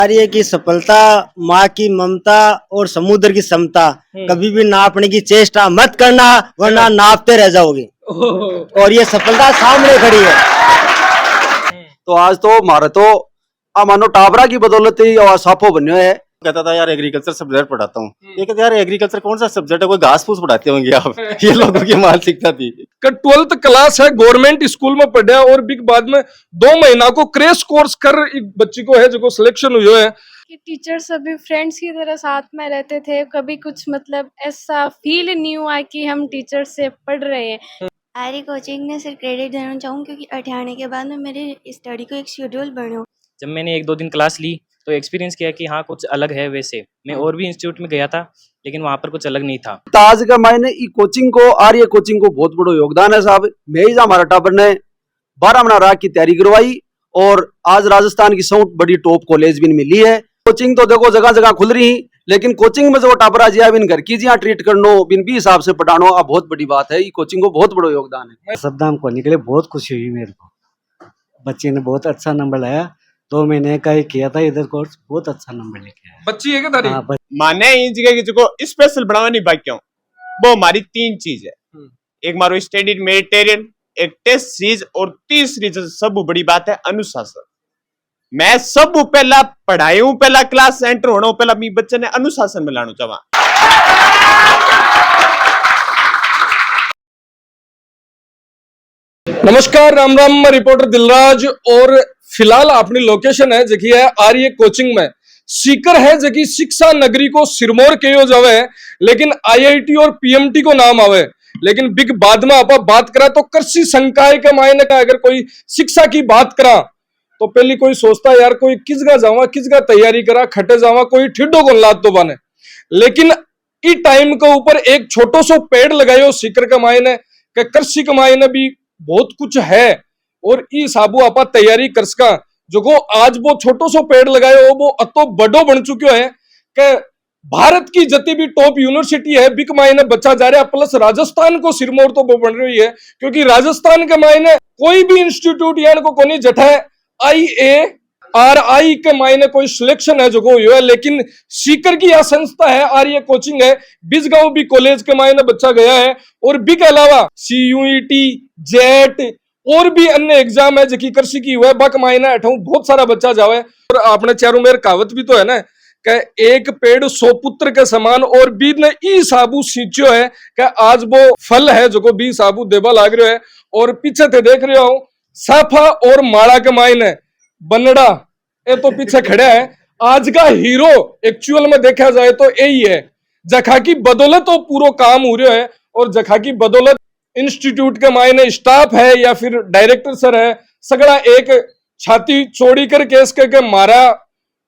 कार्य की सफलता माँ की ममता और समुद्र की समता। कभी भी नापने की चेष्टा मत करना वरना नापते रह जाओगे। और ये सफलता सामने खड़ी है। तो आज तो मारे तो मानो टाबरा की बदौलत ही और साफो बन्यो है। कहता था यार एग्रीकल्चर सब्जेक्ट पढ़ाता हूँ। ये कहता यार एग्रीकल्चर कौन सा सब्जेक्ट है, कोई घास फूस पढ़ाते होंगे आप। ये लोगों की मानसिकता थी। 12th क्लास है, गवर्नमेंट स्कूल में पढ़ा और बिग बाद में 2 महीना को क्रैश कोर्स कर एक बच्ची को है जो सिलेक्शन हुई है। कि टीचर सभी फ्रेंड्स की तरह साथ में रहते थे, कभी कुछ मतलब ऐसा फील नहीं हुआ कि हम टीचर से पढ़ रहे हैं। आर्य कोचिंग ने सिर्फ क्रेडिट देना चाहूँ क्योंकि 18 के बाद में मेरे स्टडी को एक शेड्यूल बनो। जब मैंने 1-2 दिन क्लास ली तो एक्सपीरियंस किया कि हाँ कुछ अलग है। वैसे मैं और भी इंस्टीट्यूट में गया था लेकिन वहाँ पर कुछ अलग नहीं था। आज का मैंने ई कोचिंग को आर्य कोचिंग को बहुत बड़ा योगदान है साहब। मैं ही हमारा टाबर ने 12 महीना रात की तैयारी करवाई और आज राजस्थान की सबसे बड़ी टॉप कॉलेज भी मिली है। कोचिंग तो देखो जगह जगह खुल रही, लेकिन कोचिंग में जो टाबरा जिया बिन घर की जिया ट्रीट करनो बिन भी हिसाब से पढ़ानो अब बहुत बड़ी बात है। ई कोचिंग को बहुत बड़ा योगदान है। शब्द हमको निकले, बहुत खुशी हुई मेरे को। बच्चे ने बहुत अच्छा नंबर लाया। 2 महीने का ही किया था इधर कोर्स, बहुत अच्छा नंबर लेके आया। बच्ची है क्या तारी? हाँ, माने इन जगह की जो स्पेशल बढ़ावा नहीं बाकी वो हमारी 3 चीज है। एक मारो स्टडी मेडिटेरियन, एक टेस्ट सीरीज और तीसरी जो सब बड़ी बात है अनुशासन। मैं सब पहला पढ़ाई हूं, पहला क्लास सेंटर होना पहला मी बच्चे ने अनुशासन में लाना चाहवा। नमस्कार, राम राम, मैं रिपोर्टर दिलराज और फिलहाल अपनी लोकेशन है जकी है आर्य कोचिंग में। सीकर है जकी शिक्षा नगरी को सिरमौर कहो जावे, लेकिन आईआईटी और पीएमटी को नाम आवे। लेकिन बिग बाद में आप बात करा तो कृषि संकाय के मायने का अगर कोई शिक्षा की बात करा तो पहली कोई सोचता यार कोई किसगा जावा, किसगा तैयारी करा, खटे जावा, कोई ठिड्डो को लाद तो बने। लेकिन ई टाइम के ऊपर एक छोटो सो पेड़ लगायो सीकर के मायने के कृषि के मायने भी बहुत कुछ है और ई साबू आपा तैयारी कर सका। जो को आज वो छोटो सो पेड़ लगायो वो अतो बड़ो बन चुक्यो है कि भारत की जति भी टॉप यूनिवर्सिटी है बिक मायने बच्चा जा रहा। प्लस राजस्थान को सिरमौर तो वो बन रही है क्योंकि राजस्थान के मायने कोई भी इंस्टीट्यूट यानी को कोनी जठा है IARI के मायने कोई सिलेक्शन है जो को है। लेकिन सीकर की यह संस्था है आर्य कोचिंग है। बिजगांव भी कॉलेज के मायने बच्चा गया है और बी के अलावा CUET, JET और भी अन्य एग्जाम है जकी कृषि की हुआ बक मायने अठाऊ बहुत सारा बच्चा जावे। और आपने चारों मेर कहावत भी तो है ना कि एक पेड़ 100 पुत्र के समान और बीज ने ई साबू सींचो है कि आज वो फल है जो को बी साबू देवा लाग रहे है। और पीछे थे देख रहे हो साफा और माड़ा के मायने बनड़ा ये तो पीछे खड़ा है। आज का हीरो एक्चुअल में देखा जाए तो यही है जखा की बदौलत तो पूरा काम हो रहा है और जखा की बदौलत इंस्टीट्यूट के मायने स्टाफ है या फिर डायरेक्टर सर है सगड़ा एक छाती चौड़ी करके इसके मारा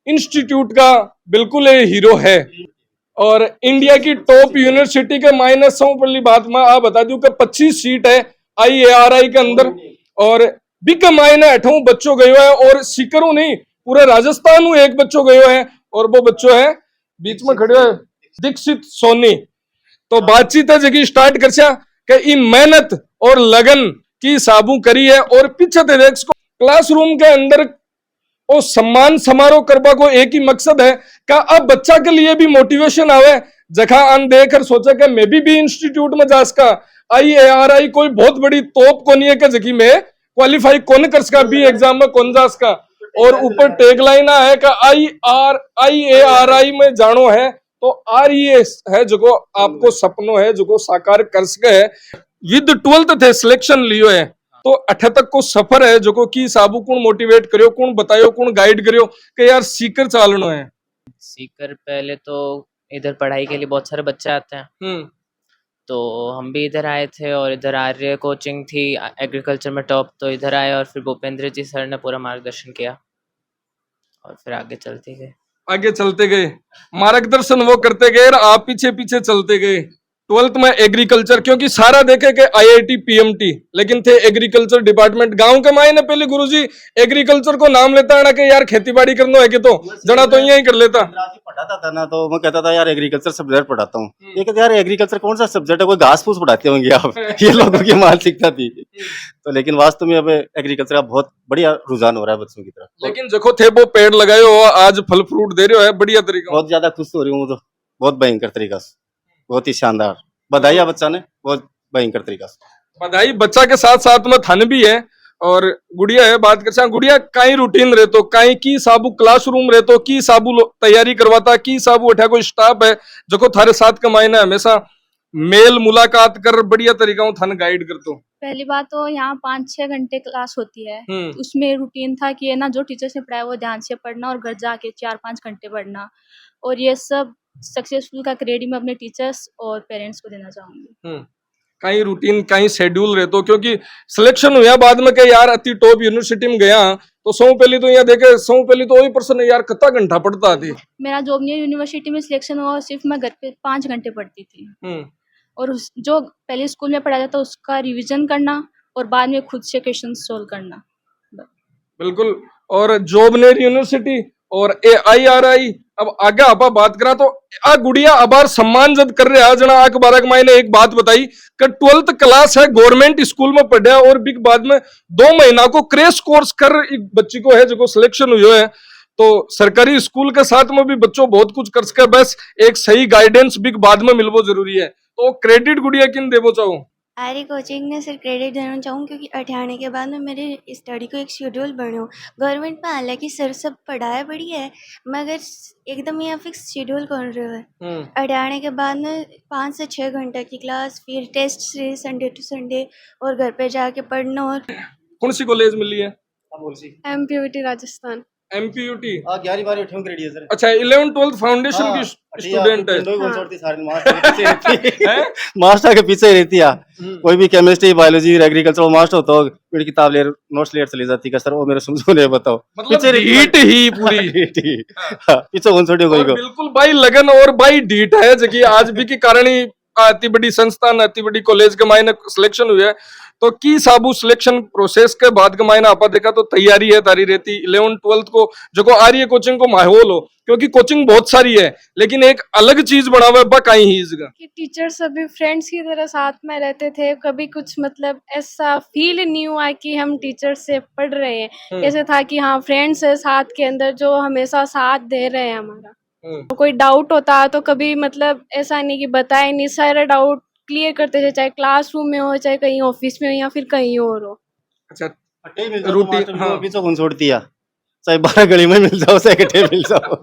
इंस्टीट्यूट का बिल्कुल ये हीरो है। और इंडिया की टॉप यूनिवर्सिटी के मायने सौ पहली बात मैं आप बता दूं कि 25 सीट है IARI के अंदर और बिक मायने 8 बच्चों गयो है और सीकरों नहीं पूरे राजस्थान में एक बच्चों गयो है और वो बच्चों है बीच में खड़े है दीक्षित सोनी। तो बातचीत है जगह स्टार्ट कर कि इन मेहनत और लगन की साबू करी है और पीछे देख क्लासरूम के अंदर वो सम्मान समारोह करवा को एक ही मकसद है कि अब बच्चा के लिए भी मोटिवेशन आवे। जखा अन देखकर सोचा कि मैं भी इंस्टीट्यूट में जा सका। IARI कोई बहुत बड़ी तोप को नहीं है कि जकी में क्वालिफाई कौन कर सका बी एग्जाम में कौन जा सका। और ऊपर टैगलाइन है कि IARI में जानो है तो RES है जो को आपको सपनों है जो को साकार कर सके। विद 12th थे सिलेक्शन लियो है तो 8 तक को सफर है जो को की साबू कौन मोटिवेट करियो, कौन बतायो, कौन गाइड करियो कि यार सीकर चालनो है। सीकर पहले तो इधर पढ़ाई के लिए बहुत सारे बच्चे आते हैं तो हम भी इधर आए थे और इधर आर्य कोचिंग थी एग्रीकल्चर में टॉप तो इधर आए और फिर भूपेंद्र जी सर ने पूरा मार्गदर्शन किया और फिर आगे चलते गए मार्गदर्शन वो करते गए और आप पीछे पीछे चलते गए। 12th में एग्रीकल्चर क्योंकि सारा देखे कि IIT PMT लेकिन थे एग्रीकल्चर डिपार्टमेंट। गांव के मायने पहले गुरुजी एग्रीकल्चर को नाम लेता है ना कि यार खेती बाड़ी करना है कि तो जना तो यही कर लेता पढ़ाता था ना, तो मैं कहता था यार एग्रीकल्चर सब्जेक्ट पढ़ाता हूँ। ये कहते यार एग्रीकल्चर कौन सा सब्जेक्ट है, कोई घास फूस पढ़ाते होंगे आप। ये लोगों की मानसिकता थी। तो लेकिन वास्तव में अब एग्रीकल्चर का बहुत बढ़िया रुझान हो रहा है बच्चों की तरफ। लेकिन जखो थे वो पेड़ लगाए हो, आज फल फ्रूट दे रहे हो है बढ़िया तरीका। बहुत ज्यादा खुश हो रही हूँ, तो बहुत भयंकर तरीका से, बहुत ही शानदार बधाई है बच्चा ने, बहुत भयंकर तरीका से। बधाई बच्चा के साथ साथ में थन भी है और गुड़िया है। बात कर गुड़िया कई रूटीन रहतो, कई की साबू क्लासरूम रहतो, की साबू तैयारी करवाता, की साबू अठा कोई स्टाफ है जो थारे साथ कमाईना हमेशा मेल मुलाकात कर बढ़िया तरीका थन गाइड करतो। पहली बात तो यहाँ 5-6 घंटे क्लास होती है, तो उसमें रूटीन था कि है ना, जो टीचर्स ने पढ़ाया वो ध्यान से पढ़ना और घर जाके 4-5 घंटे पढ़ना, और ये सब सक्सेसफुल का क्रेडिट मैं अपने टीचर्स और पेरेंट्स को देना चाहूंगी। कई रूटीन कई शेड्यूल रहते, क्योंकि सिलेक्शन हुआ बाद में के यार अति टॉप यूनिवर्सिटी में गया तो सौ पहली तो यहाँ देखे, सौ पहली तो वही पर्सन यार कितना घंटा पढ़ता थी। मेरा जोबनियर यूनिवर्सिटी में सिलेक्शन हुआ, सिर्फ मैं घर पे 5 घंटे पढ़ती थी, और जो पहले स्कूल में पढ़ाया जाता उसका रिवीजन करना और बाद में खुद से क्वेश्चन सोल्व करना। बिल्कुल। और जोबनेर यूनिवर्सिटी और AIRI अब आगे आप बात करा तो आ गुड़िया अबार सम्मान जब कर रहे जना आक बारक मायने एक बात बताई कि 12th क्लास है, गवर्नमेंट स्कूल में पढ़ा और बिग बाद में 2 महीना को क्रैश कोर्स कर एक बच्ची को है जो सिलेक्शन हुई है। तो सरकारी स्कूल के साथ में भी बच्चों बहुत कुछ कर सके, बस एक सही गाइडेंस बिग बाद में मिलवो जरूरी है। तो क्रेडिट गुड़िया किन देवो चाहो? आर्य कोचिंग ने सिर्फ क्रेडिट देना चाहूँ क्योंकि अठाने के बाद में मेरे स्टडी को एक शेड्यूल बनो। गवर्नमेंट में हालांकि सर सब पढ़ाया बढ़िया है, मगर एकदम यहाँ फिक्स शेड्यूल कौन रहा है। अठाने के बाद में 5 से 6 घंटे की क्लास, फिर test series Sunday to Sunday, और घर पे जाके पढ़ना। और कौन सी कॉलेज मिली है? MPUT राजस्थान। MPUT 11वीं 12वीं 8वीं ग्रेड है सर। अच्छा 11th 12th फाउंडेशन की स्टूडेंट है। मास्टर के पीछे ही रहती है। कोई भी केमिस्ट्री बायोलॉजी एग्रीकल्चर मास्टर होता हो, मेरी किताब ले नोट्स लेट चली जाती है सर, वो मेरे समझो बताओ मतलब हीट ही पूरी पीछे कौन छोटे कोई को बिल्कुल भाई लगन और भाई ढीठ है जबकि आज भी की कारण ही अति बड़ी संस्थान अति बड़ी कॉलेज के मायने सिलेक्शन हुई है। तो की साबू सिलेक्शन प्रोसेस के बाद के मायने आपा देखा तो तैयारी है तारी रहती 11th 12th को जो को आर्य कोचिंग को माहौल हो, क्योंकि कोचिंग बहुत सारी है लेकिन एक अलग चीज बनावे बकाई ही इसका कि टीचर सभी फ्रेंड्स की तरह साथ में रहते थे, कभी कुछ मतलब ऐसा फील नहीं हुआ कि हम टीचर से पढ़ रहे हैं। ऐसे था कि हाँ फ्रेंड्स है साथ के अंदर जो हमेशा साथ दे रहे हैं हमारा। तो कोई डाउट होता तो कभी मतलब ऐसा नहीं कि बताए नहीं, सारे डाउट क्लियर करते थे, चाहे क्लासरूम में हो, चाहे कहीं ऑफिस में हो या फिर कहीं और हो। अच्छा रूटीन पीछे कौन छोड़ती है, चाहे 12 गली में मिल जाओ चाहे इकट्ठे मिल जाओ।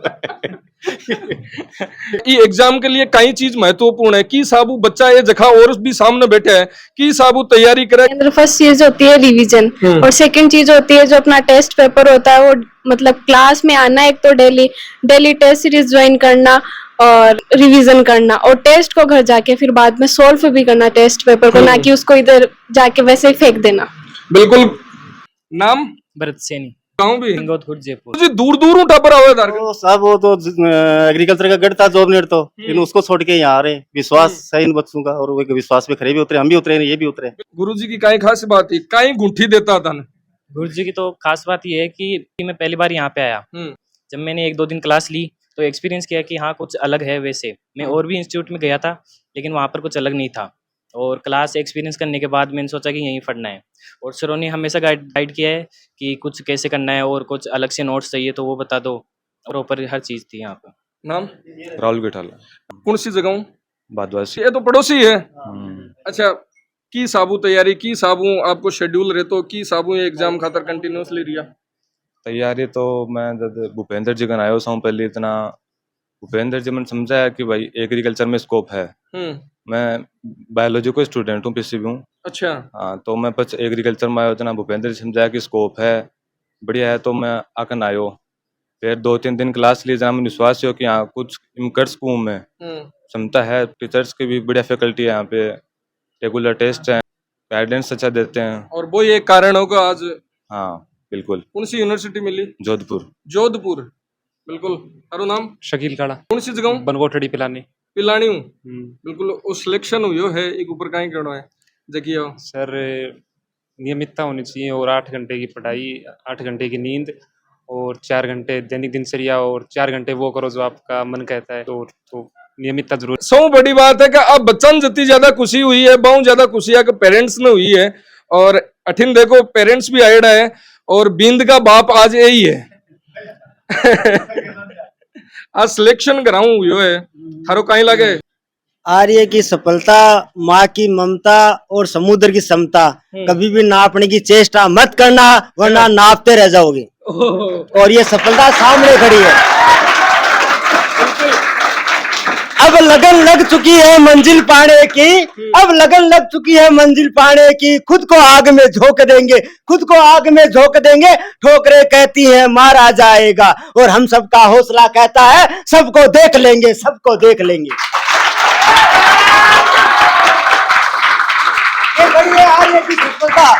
ये एग्जाम के लिए कई चीज महत्वपूर्ण है कि साबू बच्चा ये जगह और भी सामने बैठे है कि साबू तैयारी करे। फर्स्ट चीज होती है रिवीजन, और सेकंड चीज होती है जो अपना टेस्ट पेपर होता है वो मतलब क्लास में आना, एक तो डेली टेस्ट सीरीज ज्वाइन करना और रिवीजन करना, और टेस्ट को घर जाके फिर बाद में सोल्व भी करना टेस्ट पेपर को, ना कि उसको इधर जाके वैसे ही फेंक देना। बिल्कुल। नाम? भरत सैनी। गाँव भी? जयपुर। जी दूर दूर उठा पर आवे तो सब वो तो एग्रीकल्चर का गढ़ था जॉब नेट, तो इन उसको छोड़ के यहाँ आ रहे। विश्वास है इन बच्चों का, और वो विश्वास पे खड़े भी उतरे, हम भी उतरे, ये भी उतरे। गुरुजी की कई खास बात है, कई गुंठी देता था। गुरुजी की तो खास बात ये है कि मैं पहली बार यहाँ पे आया, जब मैंने 1-2 दिन क्लास ली तो एक्सपीरियंस किया कि हाँ कुछ अलग है। वैसे मैं और भी इंस्टीट्यूट में गया था लेकिन वहाँ पर कुछ अलग नहीं था, और क्लास एक्सपीरियंस करने के बाद मैंने सोचा कि यहीं पढ़ना है। और सरों ने हमेशा गाइड किया है कि कुछ कैसे करना है, और कुछ अलग से नोट्स चाहिए तो वो बता दो, प्रॉपर हर चीज़ थी यहाँ पर। नाम? राहुल गेठाला। कौन सी जगह? बादवासी। ये तो पड़ोसी है। अच्छा की साबू तैयारी की साबू आपको शेड्यूल रहे तो की साबू ये एग्जाम खातर कंटिन्यूसली रिया तैयारी तो मैं जब भूपेंद्र जी का आयो सां पहले इतना भूपेंद्र जी मैंने समझाया कि भाई एग्रीकल्चर में स्कोप है। मैं बायोलॉजी को स्टूडेंट हूँ, पीसीबी हूँ। अच्छा। हाँ तो मैं बस एग्रीकल्चर में आयो इतना भूपेंद्र जी समझाया कि स्कोप है बढ़िया है, तो मैं आकन आयो। फिर 2-3 दिन क्लास ली जहाँ मैं विश्वास हो कि हाँ कुछ कर सकूँ मैं, क्षमता है। टीचर्स की भी बढ़िया फैकल्टी है यहाँ पे, रेगुलर टेस्ट है, गाइडेंस अच्छा देते हैं। और वो ये कारण होगा आज। हाँ बिल्कुल। कौन सी यूनिवर्सिटी मिली? जोधपुर। बिल्कुल। तारो नाम? शकील काड़ा। कौन सी जगह? बनगोठड़ी पिलानी हूँ। बिल्कुल। वो सिलेक्शन हुई है एक ऊपर कहीं करना है जकिया सर, नियमितता होनी चाहिए और 8 घंटे की पढ़ाई, 8 घंटे की नींद और 4 घंटे दैनिक दिनचर्या और 4 घंटे वो करो जो आपका मन कहता है, तो नियमितता जरूर। सौ बड़ी बात है कि अब बच्चन जितनी ज्यादा खुशी हुई है बहुत ज्यादा खुशी है कि पेरेंट्स ने हुई है। और अठिन देखो पेरेंट्स भी आएड़ा है और बिंद का बाप आज यही है। आज सिलेक्शन कराऊं हुई है थारो कहीं लगे। आर्य की सफलता, माँ की ममता और समुद्र की समता, कभी भी नापने की चेष्टा मत करना वरना नापते रह जाओगे। और ये सफलता सामने खड़ी है। अब लगन लग चुकी है मंजिल पाने की, अब लगन लग चुकी है मंजिल पाने की, खुद को आग में झोंक देंगे, खुद को आग में झोंक देंगे। ठोकरें कहती हैं मारा जाएगा और हम सबका हौसला कहता है सबको देख लेंगे, सबको देख लेंगे। ये खड़ी है आर्य की सफलता,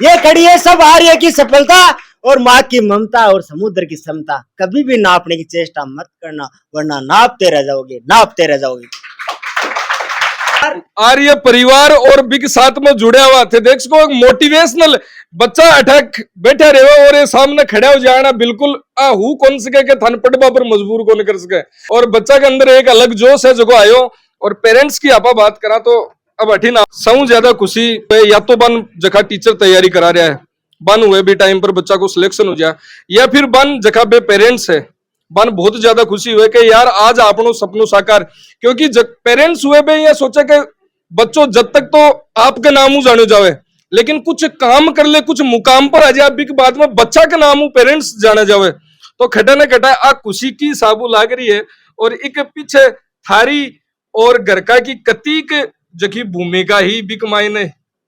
ये खड़ी है सब आर्य की सफलता और माँ की ममता और समुद्र की समता। कभी भी नापने की चेष्टा मत करना वरना नापते रह जाओगे, नापते रह जाओगे। आर्य परिवार और बिग साथ में जुड़े हुआ थे। देख सको मोटिवेशनल बच्चा अटैक बैठे रहे और ये सामने खड़े हो जाना बिल्कुल हु कौन सके के थन पटबा पर मजबूर कौन कर सके। और बच्चा के अंदर एक अलग जोश है जो आयो। और पेरेंट्स की आपा बात करा तो अब अठिन सौ ज्यादा खुशी या तो बन जगह टीचर तैयारी करा रहा है, बन हुए भी टाइम पर बच्चा को सिलेक्शन हो जाए, या फिर बन जगह पे पेरेंट्स है बन बहुत ज्यादा खुशी हुए कि यार आज आपनो सपनों साकार। क्योंकि पेरेंट्स हुए बे ये सोचा कि बच्चों जब तक तो आपके नाम जाने जावे लेकिन कुछ काम कर ले, कुछ मुकाम पर आ जाए के बाद में बच्चा के नाम पेरेंट्स जाने जावे तो खटा न खटा आ खुशी की साबू लाग रही है। और एक पीछे थारी और घर का की कतीक जकी भूमिका ही बिक मायने।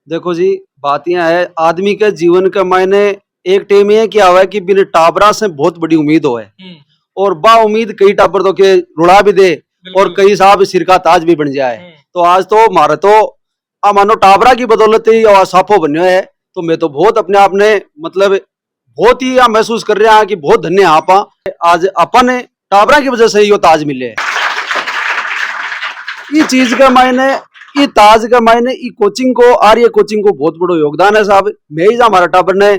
देखो जी बात यह है आदमी के जीवन के मायने एक टाइम ये क्या हुआ कि बिन टाबरा से बहुत बड़ी उम्मीद हो है और बा उम्मीद कई टाबर तो के रुड़ा भी दे और कई साहब सिर का ताज भी बन जाए। तो आज तो मारे तो मानो टाबरा की बदौलत ही साफो बनो है। तो मैं तो बहुत अपने आप ने मतलब बहुत ही महसूस कर रहा है कि बहुत धन्य आपा आज अपन टाबरा की वजह से ये ताज मिले। ये चीज का मायने ये ताज का मायने ये कोचिंग को आर्य कोचिंग को बहुत बड़ा योगदान है साहब। मैं ही हमारा टाबर ने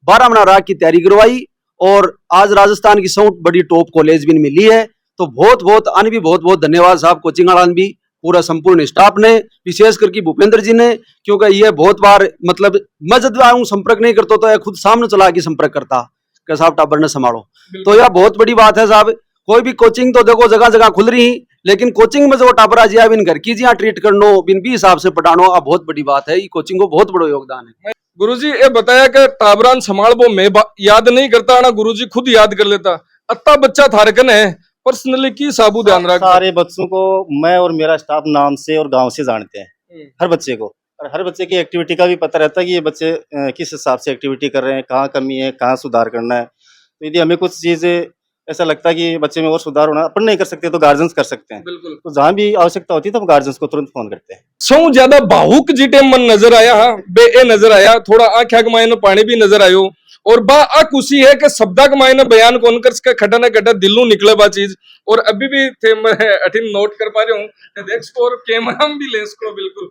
12 महीना राग की तैयारी करवाई और आज राजस्थान की सबसे बड़ी टॉप कॉलेज भी मिली है। तो बहुत बहुत आने भी बहुत बहुत धन्यवाद साहब कोचिंग वाला भी पूरा संपूर्ण स्टाफ ने, विशेष करके भूपेंद्र जी ने, क्योंकि ये बहुत बार मतलब मैं जब आऊँ संपर्क नहीं करता तो यह खुद सामने चला के संपर्क करता कि साहब टाबर ने संभालो। तो यह बहुत बड़ी बात है साहब। कोई भी कोचिंग तो देखो जगह जगह खुल रही लेकिन कोचिंग में जो टाबरा जिया बिन घर की जिया ट्रीट करनो बिन भी हिसाब से पढ़ानो अब बहुत बड़ी बात है। ये कोचिंग को बहुत बड़ा योगदान है। गुरुजी ये बताया कि टाबरान संभाल वो मैं याद नहीं करता ना, गुरुजी खुद याद कर लेता। अत्ता बच्चा थारकन है पर्सनली की साबू ध्यान रख। सारे बच्चों को मैं और मेरा स्टाफ नाम से और गांव से जानते हैं हर बच्चे को, और हर बच्चे की एक्टिविटी का भी पता रहता है कि ये बच्चे किस हिसाब से एक्टिविटी कर रहे हैं, कहाँ कमी है, कहाँ सुधार करना है। तो यदि हमें कुछ चीजें ऐसा लगता है कि बच्चे में और सुधार होना अपन नहीं कर सकते तो गार्जियंस कर सकते हैं। बिल्कुल। तो जहाँ भी आवश्यकता होती है तो हम गार्जियंस को तुरंत फोन करते हैं। सौ ज्यादा भावुक जीटे मन नजर आया बे ए नजर आया, थोड़ा आख्या के मायने पानी भी नजर आयो और बा आ खुशी है कि शब्दा के मायने बयान कौन कर सके खटा न खटा दिलों निकले बा चीज। और अभी भी थे मैं अठिन नोट कर पा रहा हूँ देख स्कोर कैमरा भी ले इसको बिल्कुल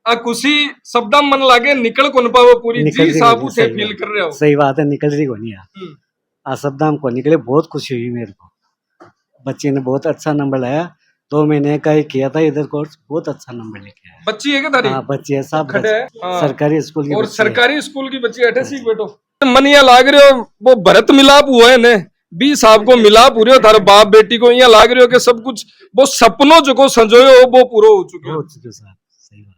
आ खुशी शब्दा मन लागे निकल कौन पावे पूरी जी साबू से फील कर रहे हो। सही बात है, निकल रही कोनी है आ शब्द हमको निकले। बहुत खुशी हुई मेरे को, बच्चे ने बहुत अच्छा नंबर लाया। 2 महीने का ही किया था इधर कोर्स, बहुत अच्छा नंबर लेके आया। बच्ची है क्या तारी? हाँ बच्ची है सब हाँ। सरकारी स्कूल की और बच्ची सरकारी स्कूल की बच्ची अठे सीख बैठो मनिया लाग रहे हो वो भरत मिलाप हुआ है ने 20 साहब को मिलाप हो रहे हो थारे बाप बेटी को यहाँ लाग रहे हो कि सब कुछ वो सपनों जो को संजोए हो वो पूरा हो चुके हो। सही बात,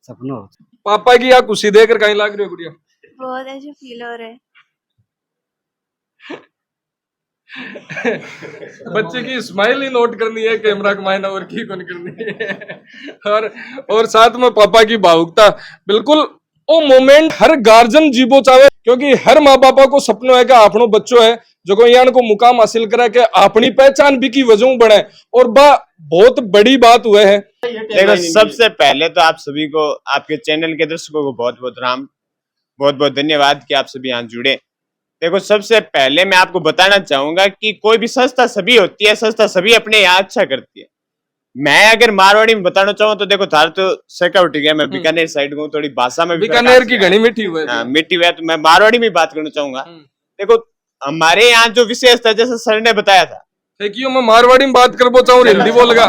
सपनों हो चुके। पापा की यहाँ खुशी देकर कहीं लाग रहे हो गुड़िया? बहुत अच्छा फील हो रहा है। बच्चे की स्माइल ही नोट करनी है कैमरा का मायना और की कौन करनी है। और साथ में पापा की भावुकता बिल्कुल वो मोमेंट हर गार्जियन जीवो चाहे क्योंकि हर माँ बापा को सपनों है कि आपनो बच्चों है जो को यहाँ को मुकाम हासिल करा के अपनी पहचान भी की वजह बने और बा बहुत बड़ी बात हुए है। देखो सबसे पहले तो आप सभी को आपके चैनल के दर्शकों को बहुत बहुत धन्यवाद कि आप सभी यहाँ जुड़े। देखो सबसे पहले मैं आपको बताना चाहूंगा कि कोई भी संस्था सभी होती है, संस्था सभी अपने यहाँ अच्छा करती है। मैं अगर मारवाड़ी में बताना चाहूँ तो देखो थार तो सेका उठ गया, मैं बीकानेर साइड हूँ, थोड़ी भाषा में बीकानेर की घनी मीठी हुई है। मीठी हुई है तो मैं मारवाड़ी में बात करना चाहूंगा। देखो हमारे यहाँ जो विशेष था, जैसे सर ने बताया था, देखियो मैं मारवाड़ी में बात करबो चाहूँ, हिंदी बोलगा।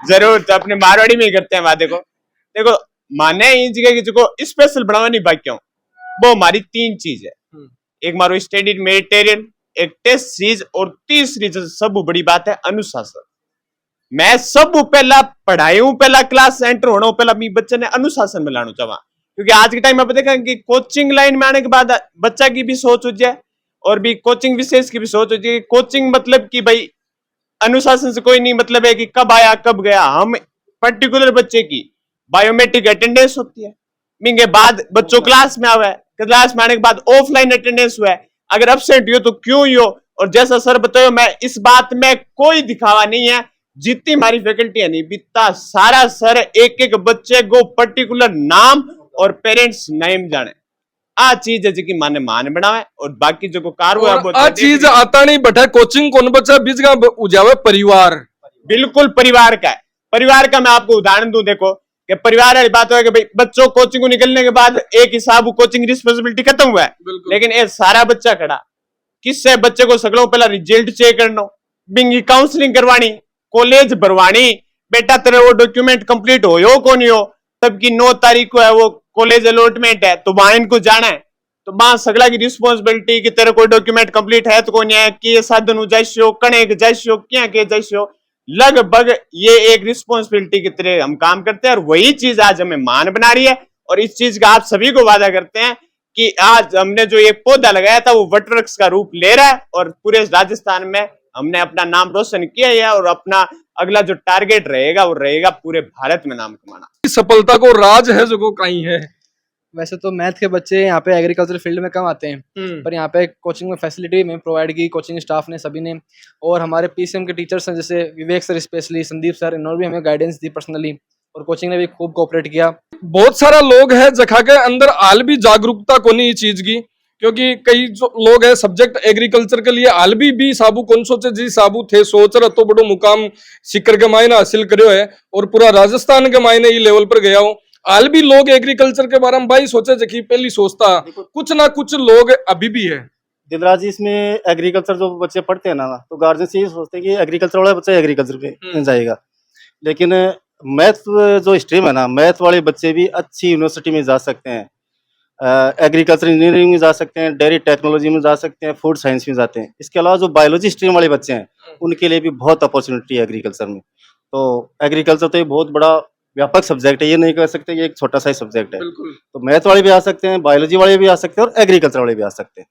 जरूर, तो अपने मारवाड़ी में ही करते हैं बात। देखो माने इन जगह की जो स्पेशल बनावानी बाकी हूँ, वो हमारी 3 चीज है। एक मारो स्टडी मेडिटेरियन, एक टेस्ट सीरीज, और तीसरी जो सब बड़ी बात है अनुशासन। मैं सब पहला पढ़ाई हूँ, पहला क्लास एंटर होना पहला मी बच्चे ने अनुशासन में लाना चाहवा, क्योंकि आज के टाइम में देखा कि कोचिंग लाइन में आने के बाद बच्चा की भी सोच हो जाए और भी कोचिंग विशेष की भी सोच हो जाए। कोचिंग मतलब कि भाई अनुशासन से कोई नहीं मतलब है कि कब आया कब गया। हम पर्टिकुलर बच्चे की बायोमेट्रिक अटेंडेंस होती है, के बाद बच्चों क्लास में आवे, क्लास में आने के बाद ऑफलाइन अटेंडेंस हुआ है, अगर एब्सेंट हो तो क्यों ही हो। और जैसा सर बताओ, मैं इस बात में कोई दिखावा नहीं है, जितनी हमारी फैकल्टी है नहीं बीतता सारा सर एक एक बच्चे को पर्टिकुलर नाम और पेरेंट्स नेम जाने। आ चीज है जी माने मान बनावे, और बाकी जो कार वो आ चीज आता नहीं बैठा कोचिंग कौन बच्चा बीच का उजावे परिवार, बिल्कुल परिवार का है। परिवार का मैं आपको उदाहरण दूं, देखो कि परिवार वाली बात है कि भाई बच्चों कोचिंग को निकलने के बाद एक हिसाब कोचिंग रिस्पांसिबिलिटी खत्म हुआ है, लेकिन ये सारा बच्चा खड़ा किससे बच्चे को सकलो पहला रिजल्ट चेक करना, बिंगी काउंसलिंग करवानी, कॉलेज भरवानी, बेटा तेरे वो डॉक्यूमेंट कंप्लीट हो को नहीं हो, तब की 9 तारीख को है वो कॉलेज अलॉटमेंट है, तो वहां इनको जाना है, तो वहां सगला की रिस्पांसिबिलिटी कि तेरे कोई डॉक्यूमेंट कंप्लीट है तो कोई नहीं है, कि ये साधन जाइयो कणे जाइयो क्या के जाइयो, लगभग ये एक रिस्पांसिबिलिटी की तरह हम काम करते हैं। और वही चीज आज हमें मान बना रही है, और इस चीज का आप सभी को वादा करते हैं कि आज हमने जो एक पौधा लगाया था वो वटवृक्ष का रूप ले रहा है, और पूरे राजस्थान में हमने अपना नाम रोशन किया है, और अपना अगला जो टारगेट रहेगा वो रहेगा पूरे भारत में नाम कमाना। सफलता को राज है जो कहीं है। वैसे तो मैथ के बच्चे यहाँ पे एग्रीकल्चर फील्ड में कम आते हैं, पर यहाँ पे कोचिंग में फैसिलिटी में प्रोवाइड की कोचिंग स्टाफ ने सभी ने, और हमारे पीसीएम के टीचर्स हैं जैसे विवेक सर स्पेशली, संदीप सर, इन्होंने भी हमें गाइडेंस दी पर्सनली, और कोचिंग ने भी खूब कोऑपरेट किया। बहुत सारा लोग है जखा के अंदर हाल भी जागरूकता को नहीं चीज की, क्योंकि कई जो लोग है सब्जेक्ट एग्रीकल्चर के लिए हाल भी साबू कौन सोचे जी साबू थे सोच रहा तो बड़ो मुकाम सीकर के मायने हासिल करो है, और पूरा राजस्थान के मायने ये लेवल पर गया हो। हाल भी लोग एग्रीकल्चर के बारे में भाई सोचे जखी पहली सोचता, कुछ ना कुछ लोग अभी भी है। दिलराज जी, इसमें एग्रीकल्चर जो बच्चे पढ़ते हैं ना, तो गार्जियन से ये सोचते हैं कि एग्रीकल्चर वाला बच्चा एग्रीकल्चर पे जाएगा, लेकिन मैथ जो स्ट्रीम है ना, मैथ वाले बच्चे भी अच्छी यूनिवर्सिटी में जा सकते हैं, एग्रीकल्चर इंजीनियरिंग में जा सकते हैं, डेयरी टेक्नोलॉजी में जा सकते हैं, फूड साइंस में जाते हैं। इसके अलावा जो बायोलॉजी स्ट्रीम वाले बच्चे हैं उनके लिए भी बहुत अपॉर्चुनिटी है एग्रीकल्चर में। तो एग्रीकल्चर तो ये बहुत बड़ा व्यापक सब्जेक्ट है, ये नहीं कह सकते कि एक छोटा सा सब्जेक्ट है। तो मैथ वाले भी आ सकते हैं, बायोलॉजी वाले भी आ सकते हैं, और एग्रीकल्चर वाले भी आ सकते हैं।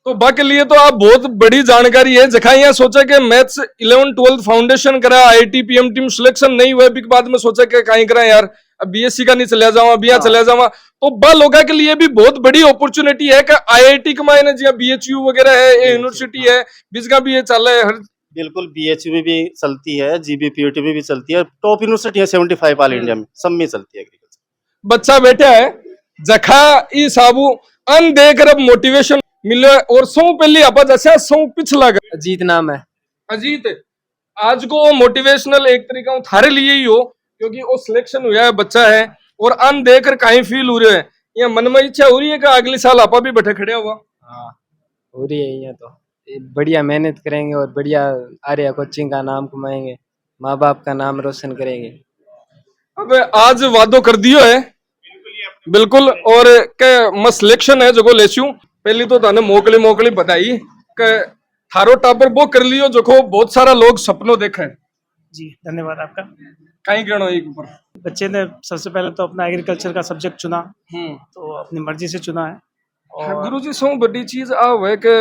तो बाकी लिए तो आप बहुत बड़ी जानकारी है जखा यहाँ सोचा कि मैथ्स 11 12 फाउंडेशन करा, आईआईटी पीएमटी में सिलेक्शन नहीं हुआ, बिग बाद में सोचा कि कहीं करा यार अब बीएससी का नहीं चला जावा, अब यहाँ चला जावा, तो बा लोगों के लिए भी बहुत बड़ी अपॉर्चुनिटी है कि आईआईटी के मायने जी बीएचयू वगैरह है, ये यूनिवर्सिटी है, बिजगा भी ये चल है हर। बिल्कुल, बीएचयू में भी चलती है, जीबीपीयूटी में भी चलती है, टॉप यूनिवर्सिटी है 75 ऑल इंडिया में, सब में चलती है एग्रीकल्चर। बच्चा बैठा है जखा ई साबू अन देकर अब मोटिवेशन मिले, और सौ पहली आप जैसे सौ पिछला अजीत नाम है। अजीत, आज को मोटिवेशनल एक तरीका थारे लिए ही हो, क्योंकि वो सिलेक्शन हुआ है, बच्चा है, और अन देकर कहीं फील हो रहे हैं, ये मन में इच्छा हो रही है कि अगले साल आपा भी बैठे खड़े हुआ। हाँ हो रही है, ये तो बढ़िया मेहनत करेंगे और बढ़िया आर्या कोचिंग का नाम कमाएंगे, माँ बाप का नाम रोशन करेंगे। अब आज वादो कर दियो है बिल्कुल, और के मैं सिलेक्शन है जो लेस्यू, पहली तो थाने मोकली बताई कि थारो टापर वो कर लियो जो बहुत सारा लोग सपनों देखे। जी धन्यवाद आपका। कहीं कहना एक ऊपर बच्चे ने सबसे पहले तो अपना एग्रीकल्चर का सब्जेक्ट चुना, तो अपनी मर्जी से चुना है। और गुरुजी सौ बड़ी चीज है कि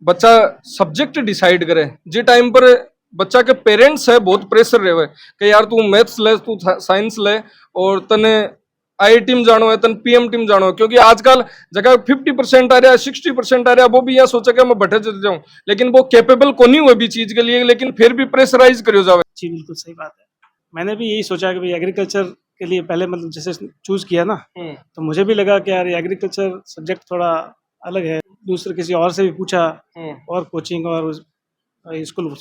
बच्चा सब्जेक्ट डिसाइड करे, जी टाइम पर बच्चा के पेरेंट्स है बहुत प्रेशर रहे कि यार तू मैथ्स ले, तू साइंस ले, और तने आईआईटी में जानो है, तन पीएमटी में जानो है, क्योंकि आजकल जगह 50% आ रहा है, 60% आ रहा है, वो भी यहाँ सोचा कि मैं बैठे चले जाऊं, लेकिन वो कैपेबल को नहीं हुए भी चीज के लिए, लेकिन फिर भी प्रेशराइज करो जावे। जी बिल्कुल सही बात है। मैंने भी यही सोचा कि भाई एग्रीकल्चर के लिए पहले मतलब जैसे चूज किया ना, तो मुझे भी लगा कि यार एग्रीकल्चर सब्जेक्ट थोड़ा अलग है। दूसरे किसी और से भी पूछा, और कोचिंग और स्कूल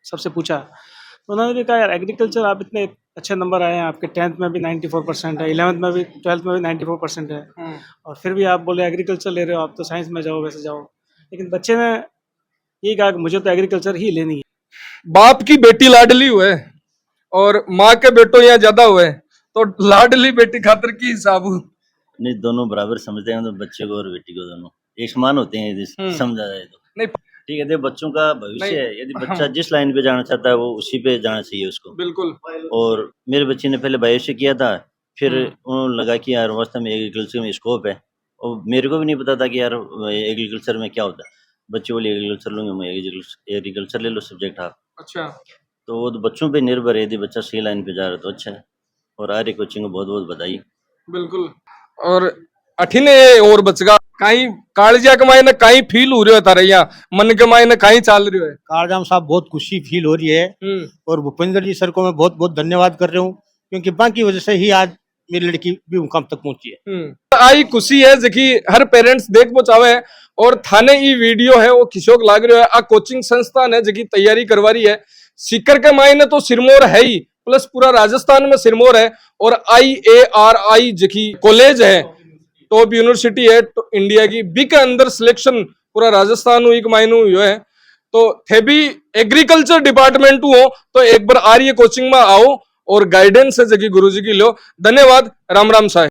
सबसे पूछा, तो उन्होंने भी कहा यार एग्रीकल्चर आप इतने अच्छे नंबर आए हैं आपके। 10th में भी 94% है, 11th में भी, 12th में भी 94% है। और फिर भी आप बोले एग्रीकल्चर ले रहे हो, आप तो साइंस में जाओ, वैसे जाओ। लेकिन बच्चे ने यही कहा कि मुझे तो एग्रीकल्चर ही लेनी है। बाप की बेटी लाडली हुए और माँ के बेटो यहाँ ज्यादा हुए, तो लाडली बेटी खातिर की हिसाब हो? नहीं, दोनों बराबर समझते हैं, तो बच्चे को और बेटी को दोनों एक समान होते हैं यदि समझा जाए तो। नहीं, ठीक है, देखो बच्चों का भविष्य नहीं, है, यदि बच्चा जिस लाइन पे जाना चाहता है वो उसी पे जाना चाहिए उसको। बिल्कुल। और मेरे बच्चे ने पहले बायो से किया था, फिर उन्होंने लगा कि यार वास्तव में एग्रीकल्चर में स्कोप है, और मेरे को भी नहीं पता था कि यार एग्रीकल्चर में क्या होता है। बच्चे बोले एग्रीकल्चर लूंगे, मैं एग्रीकल्चर ले लो सब्जेक्ट आप। अच्छा, तो वो तो बच्चों पे निर्भर है, यदि बच्चा सही लाइन पे जा रहा है तो अच्छा है। और आर्य कोचिंग को बहुत बहुत बधाई। बिल्कुल। और अठिने और बचगा काई कालजिया के मायने काई फील हो रही है तारे यहाँ, मन के मायने काई चाल रही है? कारजाम साहब बहुत खुशी फील हो रही है, और भूपेंद्र जी सर को मैं बहुत बहुत धन्यवाद कर रहा हूँ, क्योंकि बाकी वजह से ही आज मेरी लड़की भी मुकाम तक पहुंची है। आई खुशी है जकी हर पेरेंट्स देख पहुंचावे, और थाने ई वीडियो है वो खिशोक लाग रही है। आ कोचिंग संस्थान है जकी तैयारी करवा रही है। सीकर के मायने तो सिरमौर है ही, प्लस पूरा राजस्थान में सिरमौर है। और IARI जकी कॉलेज है, टॉप यूनिवर्सिटी है तो इंडिया की, बी के अंदर सिलेक्शन पूरा राजस्थान एक मायने हुई है। तो थे भी एग्रीकल्चर डिपार्टमेंट हो तो एक बार आर्य कोचिंग में आओ और गाइडेंस है जगी गुरुजी की लो। धन्यवाद। राम राम साहब।